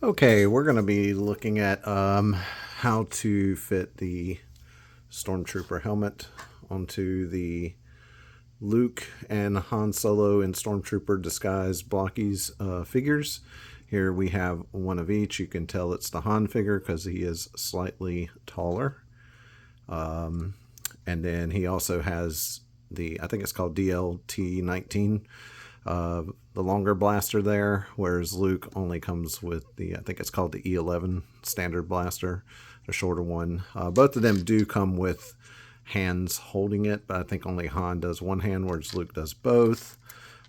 Okay, we're going to be looking at how to fit the Stormtrooper helmet onto the Luke and Han Solo and Stormtrooper Disguise Blokees figures. Here we have one of each. You can tell it's the Han figure because he is slightly taller. And then he also has the, I think it's called DLT-19, the longer blaster there, whereas Luke only comes with the, I think it's called the E11 standard blaster, the shorter one. Both of them do come with hands holding it, but I think only Han does one hand, whereas Luke does both.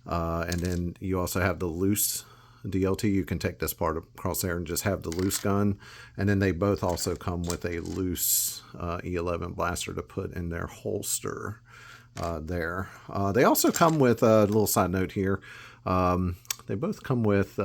And then you also have the loose DLT. You can take this part across there and just have the loose gun. And then they both also come with a loose E11 blaster to put in their holster there. They also come with a little side note here. They both come with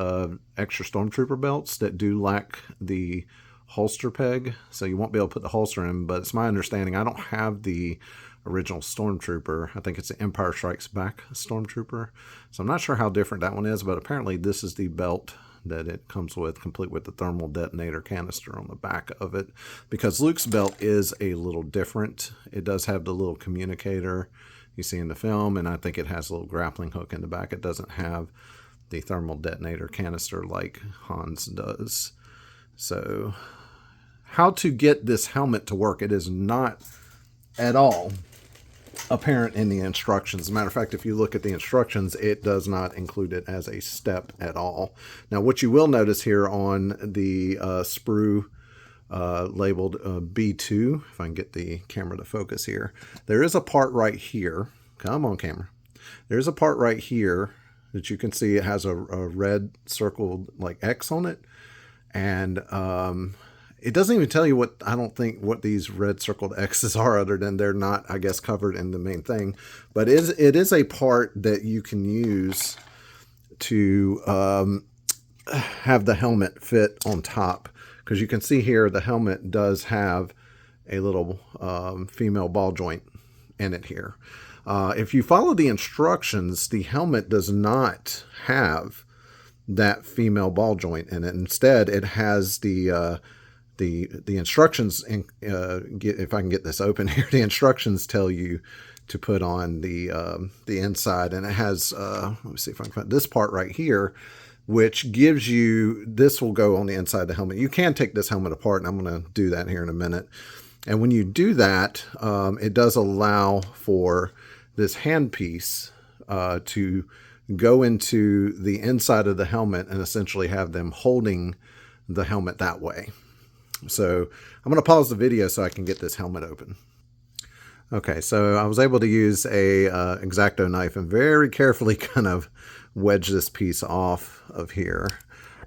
extra Stormtrooper belts that do lack the holster peg, so you won't be able to put the holster in, but it's my understanding, I don't have the original Stormtrooper. I think it's the Empire Strikes Back Stormtrooper, so I'm not sure how different that one is, but apparently this is the belt that it comes with, complete with the thermal detonator canister on the back of it, because Luke's belt is a little different. It does have the little communicator you see in the film, and I think it has a little grappling hook in the back. It doesn't have the thermal detonator canister like Han's does. So how to get this helmet to work, it is not at all apparent in the instructions. As a matter of fact, if you look at the instructions, it does not include it as a step at all. Now, what you will notice here on the sprue labeled B2, if I can get the camera to focus here, there is a part right here. Come on, camera. There's a part right here that you can see. It has a red circled like X on it, and it doesn't even tell you what, I don't think, what these red circled X's are, other than they're not, I guess, covered in the main thing. But it is a part that you can use to have the helmet fit on top. Because you can see here, the helmet does have a little female ball joint in it here. If you follow the instructions, the helmet does not have that female ball joint in it. Instead, it has the instructions. If I can get this open here, the instructions tell you to put on the inside, and it has. Let me see if I can find this part right here, which gives you, this will go on the inside of the helmet. You can take this helmet apart, and I'm going to do that here in a minute. And when you do that, it does allow for this handpiece to go into the inside of the helmet and essentially have them holding the helmet that way. So I'm going to pause the video so I can get this helmet open. Okay, so I was able to use a X-Acto knife and very carefully kind of wedge this piece off of here.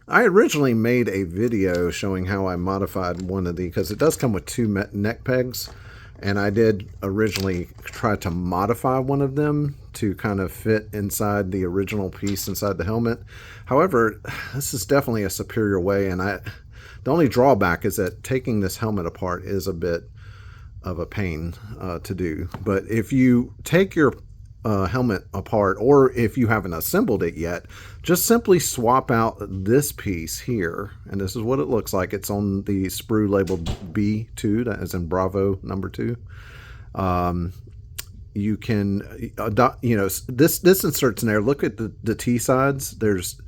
I originally made a video showing how I modified one of the, because it does come with two neck pegs, and I did originally try to modify one of them to kind of fit inside the original piece inside the helmet. However, this is definitely a superior way, and the only drawback is that taking this helmet apart is a bit of a pain to do. But if you take your helmet apart, or if you haven't assembled it yet, just simply swap out this piece here, and this is what it looks like. It's on the sprue labeled B2, that is in Bravo number 2. You can this inserts in there. Look at the T sides. There's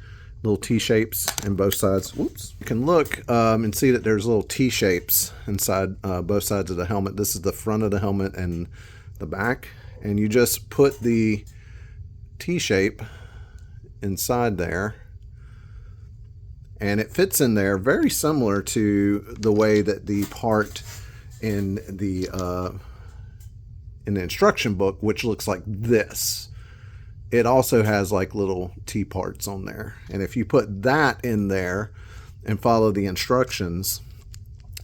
little T shapes in both sides. Whoops. You can look and see that there's little T shapes inside both sides of the helmet. This is the front of the helmet and the back. And you just put the T-shape inside there, and it fits in there very similar to the way that the part in the instruction book, which looks like this. It also has like little T parts on there, and if you put that in there and follow the instructions,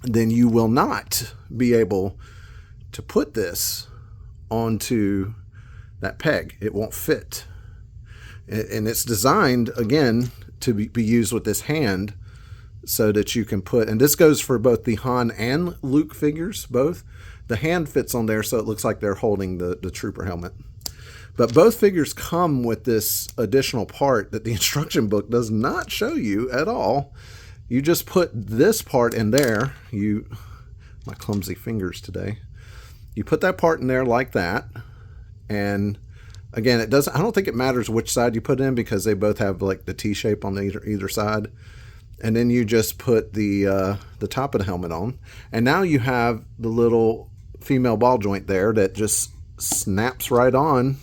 then you will not be able to put this onto that peg. It won't fit, and it's designed again to be used with this hand so that you can put, and this goes for both the Han and Luke figures, both. The hand fits on there so it looks like they're holding the trooper helmet. But both figures come with this additional part that the instruction book does not show you at all. you just put this part in there. My clumsy fingers today. You put that part in there like that, and again, it doesn't. I don't think it matters which side you put in because they both have like the T shape on either side. And then you just put the top of the helmet on, and now you have the little female ball joint there that just snaps right on,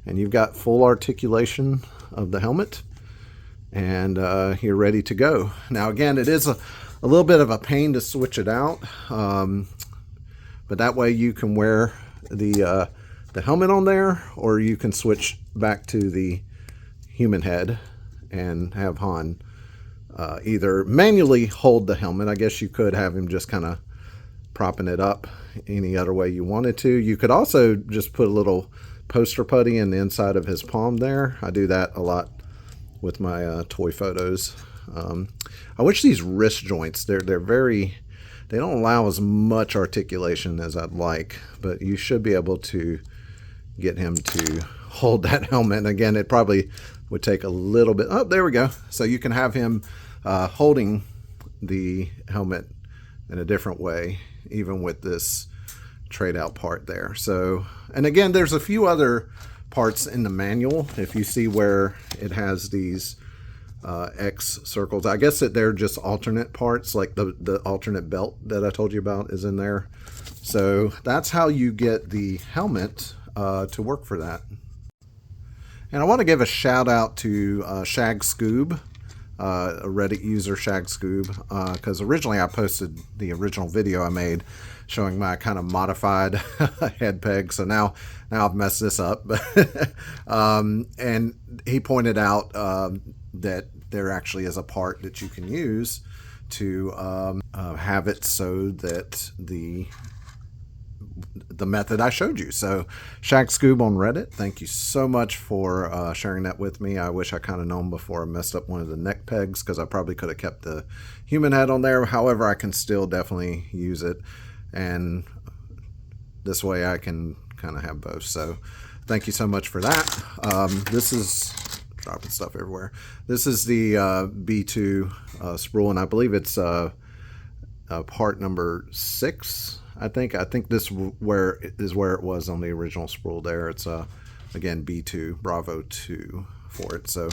and you've got full articulation of the helmet, and you're ready to go. Now again, it is a little bit of a pain to switch it out, but that way you can wear the helmet on there, or you can switch back to the human head and have Han either manually hold the helmet. I guess you could have him just kind of propping it up any other way you wanted to. You could also just put a little poster putty in the inside of his palm there. I do that a lot with my toy photos. I wish these wrist joints, they don't allow as much articulation as I'd like, but you should be able to get him to hold that helmet. And again, it probably would take a little bit. Oh, there we go. So you can have him holding the helmet in a different way, even with this trade out part there. So, and again, there's a few other parts in the manual. If you see where it has these X circles, I guess that they're just alternate parts, like the alternate belt that I told you about is in there. So that's how you get the helmet to work for that. And I want to give a shout out to Shag Scoob, a Reddit user, Shag Scoob, because originally I posted the original video I made showing my kind of modified head peg. So now I've messed this up. And he pointed out that there actually is a part that you can use to have it so that the method I showed you. So Shag Scoob on Reddit, thank you so much for sharing that with me. I wish I kind of known before I messed up one of the neck pegs, because I probably could have kept the human head on there. However, I can still definitely use it, and this way I can kind of have both. So thank you so much for that. This is dropping stuff everywhere. This is the B2 spool, and I believe it's part number 6. I think this is where it was on the original spool there. It's again B2 Bravo 2 for it. So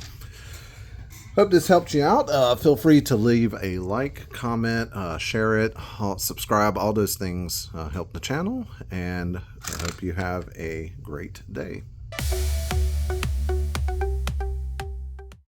hope this helped you out. Feel free to leave a like, comment, share it, subscribe. All those things help the channel, and I hope you have a great day.